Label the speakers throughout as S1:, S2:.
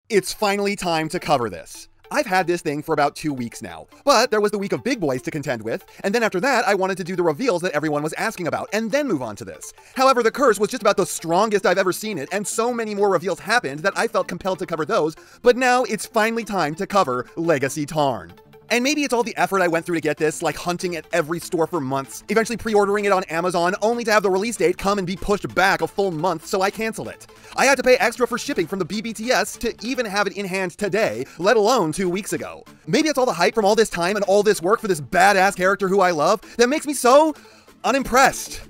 S1: It's finally time to cover this. I've had this thing for about 2 weeks now, but there was the week of big boys to contend with, and then after that I wanted to do the reveals that everyone was asking about, and then move on to this. However, the curse was just about the strongest I've ever seen it, and so many more reveals happened that I felt compelled to cover those, but now it's finally time to cover Legacy Tarn. And maybe it's all the effort I went through to get this, like hunting at every store for months, eventually pre-ordering it on Amazon, only to have the release date come and be pushed back a full month, so I canceled it. I had to pay extra for shipping from the BBTS to even have it in hand today, let alone 2 weeks ago. Maybe it's all the hype from all this time and all this work for this badass character who I love that makes me so unimpressed.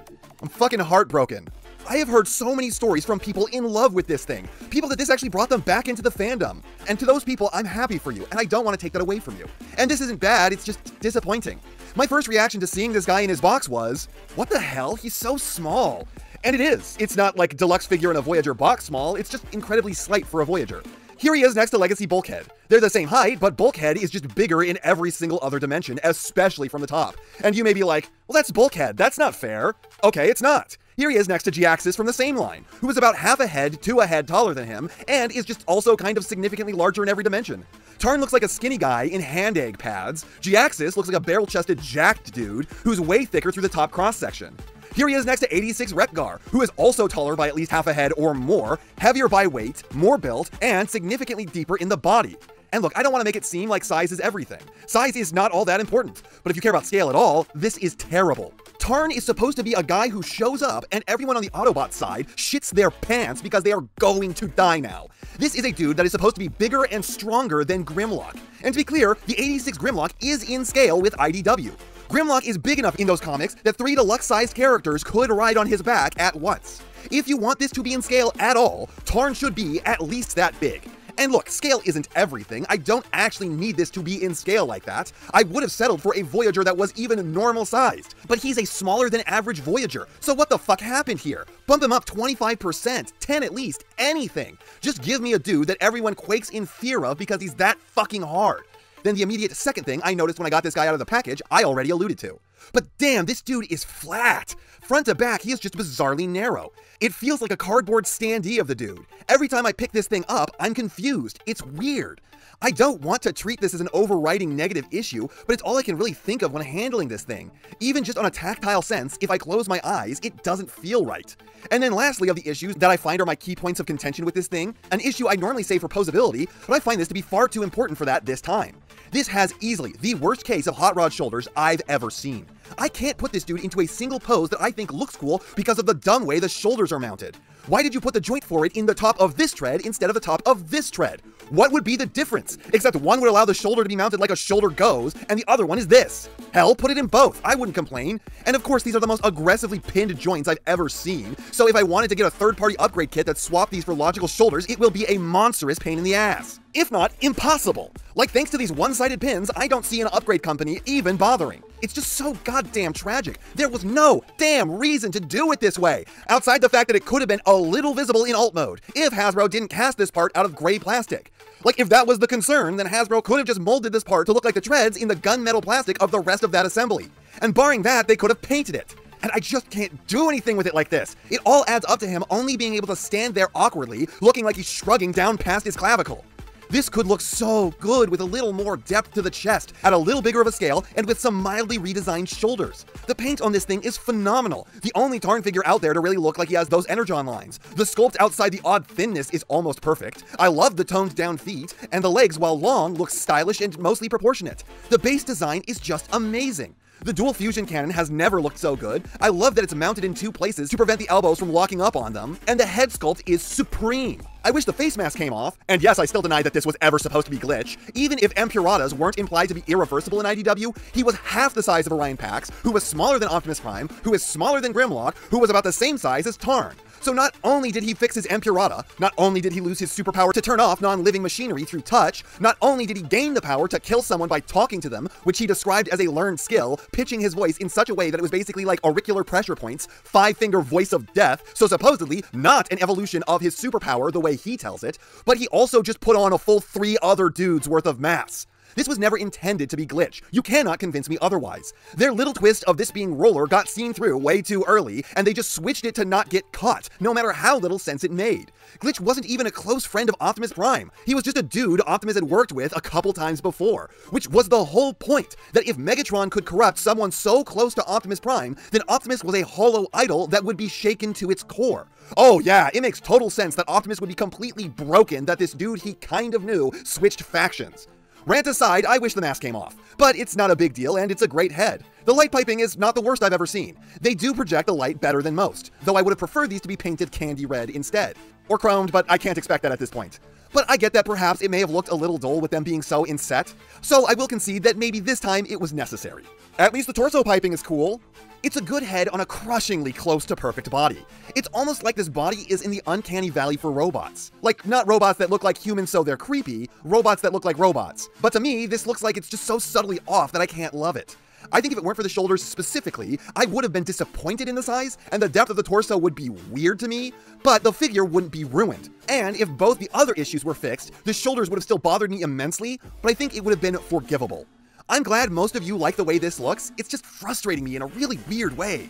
S1: I'm fucking heartbroken. I have heard so many stories from people in love with this thing, people that this actually brought them back into the fandom. And to those people, I'm happy for you, and I don't want to take that away from you. And this isn't bad, it's just disappointing. My first reaction to seeing this guy in his box was, what the hell? He's so small. And it is. It's not like deluxe figure in a Voyager box small, it's just incredibly slight for a Voyager. Here he is next to Legacy Bulkhead. They're the same height, but Bulkhead is just bigger in every single other dimension, especially from the top. And you may be like, well, that's Bulkhead, that's not fair. Okay, it's not. Here he is next to G-Axis from the same line, who is about half a head to a head taller than him, and is just also kind of significantly larger in every dimension. Tarn looks like a skinny guy in hand egg pads. G-Axis looks like a barrel-chested jacked dude who's way thicker through the top cross-section. Here he is next to 86 Repgar, who is also taller by at least half a head or more, heavier by weight, more built, and significantly deeper in the body. And look, I don't want to make it seem like size is everything. Size is not all that important, but if you care about scale at all, this is terrible. Tarn is supposed to be a guy who shows up and everyone on the Autobot side shits their pants because they are going to die now. This is a dude that is supposed to be bigger and stronger than Grimlock. And to be clear, the 86 Grimlock is in scale with IDW. Grimlock is big enough in those comics that 3 deluxe-sized characters could ride on his back at once. If you want this to be in scale at all, Tarn should be at least that big. And look, scale isn't everything. I don't actually need this to be in scale like that. I would have settled for a Voyager that was even normal-sized. But he's a smaller than average Voyager, so what the fuck happened here? Bump him up 25%, 10 at least, anything. Just give me a dude that everyone quakes in fear of because he's that fucking hard. Then the immediate second thing I noticed when I got this guy out of the package, I already alluded to. But damn, this dude is flat. Front to back, he is just bizarrely narrow. It feels like a cardboard standee of the dude. Every time I pick this thing up, I'm confused. It's weird. I don't want to treat this as an overriding negative issue, but it's all I can really think of when handling this thing. Even just on a tactile sense, if I close my eyes, it doesn't feel right. And then lastly of the issues that I find are my key points of contention with this thing, an issue I normally say for posability, but I find this to be far too important for that this time. This has easily the worst case of hot rod shoulders I've ever seen. I can't put this dude into a single pose that I think looks cool because of the dumb way the shoulders are mounted. Why did you put the joint for it in the top of this tread instead of the top of this tread? What would be the difference? Except one would allow the shoulder to be mounted like a shoulder goes, and the other one is this. Hell, put it in both. I wouldn't complain. And of course, these are the most aggressively pinned joints I've ever seen, so if I wanted to get a third-party upgrade kit that swapped these for logical shoulders, it will be a monstrous pain in the ass. If not, impossible. Like, thanks to these one-sided pins, I don't see an upgrade company even bothering. It's just so goddamn tragic. There was no damn reason to do it this way, outside the fact that it could have been a little visible in alt mode, if Hasbro didn't cast this part out of gray plastic. Like, if that was the concern, then Hasbro could have just molded this part to look like the treads in the gunmetal plastic of the rest of that assembly. And barring that, they could have painted it. And I just can't do anything with it like this. It all adds up to him only being able to stand there awkwardly, looking like he's shrugging down past his clavicle. This could look so good with a little more depth to the chest, at a little bigger of a scale, and with some mildly redesigned shoulders. The paint on this thing is phenomenal. The only Tarn figure out there to really look like he has those Energon lines. The sculpt outside the odd thinness is almost perfect. I love the toned down feet, and the legs, while long, look stylish and mostly proportionate. The base design is just amazing. The dual fusion cannon has never looked so good. I love that it's mounted in 2 places to prevent the elbows from locking up on them, and the head sculpt is supreme. I wish the face mask came off, and yes, I still deny that this was ever supposed to be glitch. Even if Empuratas weren't implied to be irreversible in IDW, he was half the size of Orion Pax, who was smaller than Optimus Prime, who is smaller than Grimlock, who was about the same size as Tarn. So not only did he fix his Empurata, not only did he lose his superpower to turn off non-living machinery through touch, not only did he gain the power to kill someone by talking to them, which he described as a learned skill, pitching his voice in such a way that it was basically like auricular pressure points, 5-finger voice of death, so supposedly not an evolution of his superpower the way he tells it, but he also just put on a full 3 other dudes worth of mass. This was never intended to be Glitch. You cannot convince me otherwise. Their little twist of this being Roller got seen through way too early, and they just switched it to not get caught, no matter how little sense it made. Glitch wasn't even a close friend of Optimus Prime. He was just a dude Optimus had worked with a couple times before, which was the whole point, that if Megatron could corrupt someone so close to Optimus Prime, then Optimus was a hollow idol that would be shaken to its core. Oh yeah, it makes total sense that Optimus would be completely broken that this dude he kind of knew switched factions. Rant aside, I wish the mask came off, but it's not a big deal and it's a great head. The light piping is not the worst I've ever seen. They do project the light better than most, though I would have preferred these to be painted candy red instead. Or chromed, but I can't expect that at this point. But I get that perhaps it may have looked a little dull with them being so inset, so I will concede that maybe this time it was necessary. At least the torso piping is cool. It's a good head on a crushingly close to perfect body. It's almost like this body is in the uncanny valley for robots. Like, not robots that look like humans so they're creepy, robots that look like robots. But to me, this looks like it's just so subtly off that I can't love it. I think if it weren't for the shoulders specifically, I would have been disappointed in the size, and the depth of the torso would be weird to me, but the figure wouldn't be ruined. And if both the other issues were fixed, the shoulders would have still bothered me immensely, but I think it would have been forgivable. I'm glad most of you like the way this looks, it's just frustrating me in a really weird way.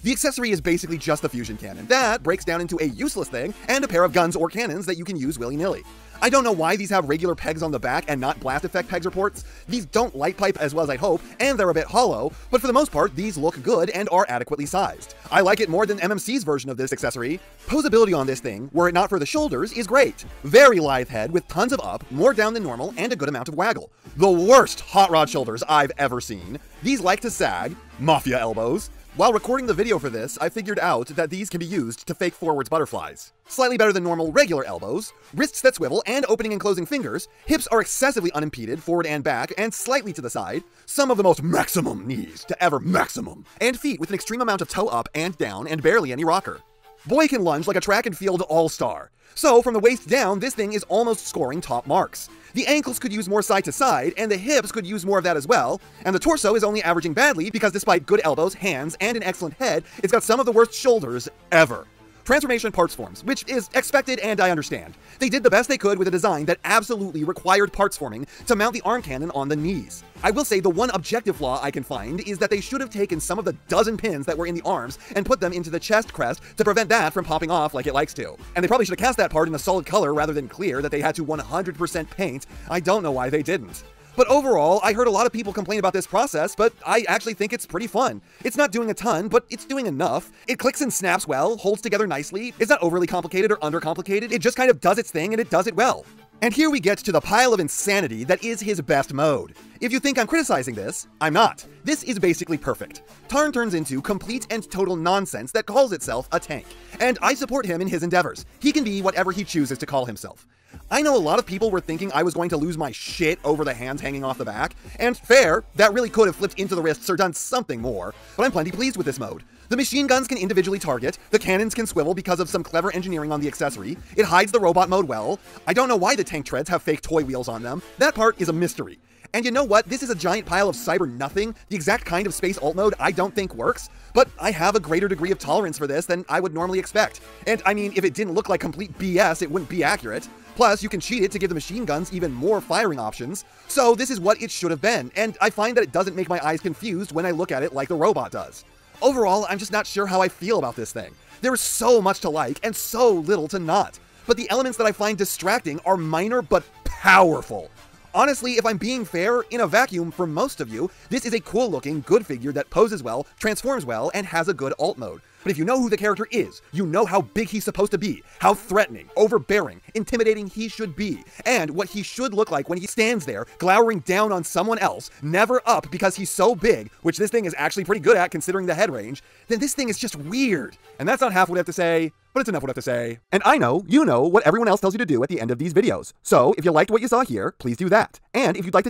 S1: The accessory is basically just the fusion cannon. That breaks down into a useless thing and a pair of guns or cannons that you can use willy-nilly. I don't know why these have regular pegs on the back and not blast effect pegs or ports. These don't light pipe as well as I'd hope, and they're a bit hollow, but for the most part, these look good and are adequately sized. I like it more than MMC's version of this accessory. Posability on this thing, were it not for the shoulders, is great. Very lithe head with tons of up, more down than normal, and a good amount of waggle. The worst hot rod shoulders I've ever seen. These like to sag, mafia elbows. While recording the video for this, I figured out that these can be used to fake forwards butterflies. Slightly better than normal regular elbows, wrists that swivel and opening and closing fingers, hips are excessively unimpeded forward and back and slightly to the side, some of the most maximum knees to ever maximum, and feet with an extreme amount of toe up and down and barely any rocker. Boy can lunge like a track and field all-star. So from the waist down, this thing is almost scoring top marks. The ankles could use more side to side, and the hips could use more of that as well, and the torso is only averaging badly because despite good elbows, hands, and an excellent head, it's got some of the worst shoulders ever. Transformation parts forms, which is expected and I understand. They did the best they could with a design that absolutely required parts forming to mount the arm cannon on the knees. I will say the one objective flaw I can find is that they should have taken some of the dozen pins that were in the arms and put them into the chest crest to prevent that from popping off like it likes to. And they probably should have cast that part in a solid color rather than clear that they had to 100% paint. I don't know why they didn't. But overall, I heard a lot of people complain about this process, but I actually think it's pretty fun. It's not doing a ton, but it's doing enough. It clicks and snaps well, holds together nicely. It's not overly complicated or undercomplicated. It just kind of does its thing and it does it well. And here we get to the pile of insanity that is his best mode. If you think I'm criticizing this, I'm not. This is basically perfect. Tarn turns into complete and total nonsense that calls itself a tank. And I support him in his endeavors. He can be whatever he chooses to call himself. I know a lot of people were thinking I was going to lose my shit over the hands hanging off the back, and fair, that really could have flipped into the wrists or done something more, but I'm plenty pleased with this mode. The machine guns can individually target, the cannons can swivel because of some clever engineering on the accessory, it hides the robot mode well, I don't know why the tank treads have fake toy wheels on them, that part is a mystery. And you know what, this is a giant pile of cyber nothing, the exact kind of space alt mode I don't think works, but I have a greater degree of tolerance for this than I would normally expect. And I mean, if it didn't look like complete BS, it wouldn't be accurate. Plus, you can cheat it to give the machine guns even more firing options. So this is what it should have been, and I find that it doesn't make my eyes confused when I look at it like the robot does. Overall, I'm just not sure how I feel about this thing. There is so much to like and so little to not. But the elements that I find distracting are minor but powerful. Honestly, if I'm being fair, in a vacuum for most of you, this is a cool-looking, good figure that poses well, transforms well, and has a good alt mode. But if you know who the character is, you know how big he's supposed to be, how threatening, overbearing, intimidating he should be, and what he should look like when he stands there, glowering down on someone else, never up because he's so big, which this thing is actually pretty good at considering the head range, then this thing is just weird. And that's not half what I have to say, but it's enough what I have to say. And I know, you know, what everyone else tells you to do at the end of these videos. So, if you liked what you saw here, please do that. And if you'd like to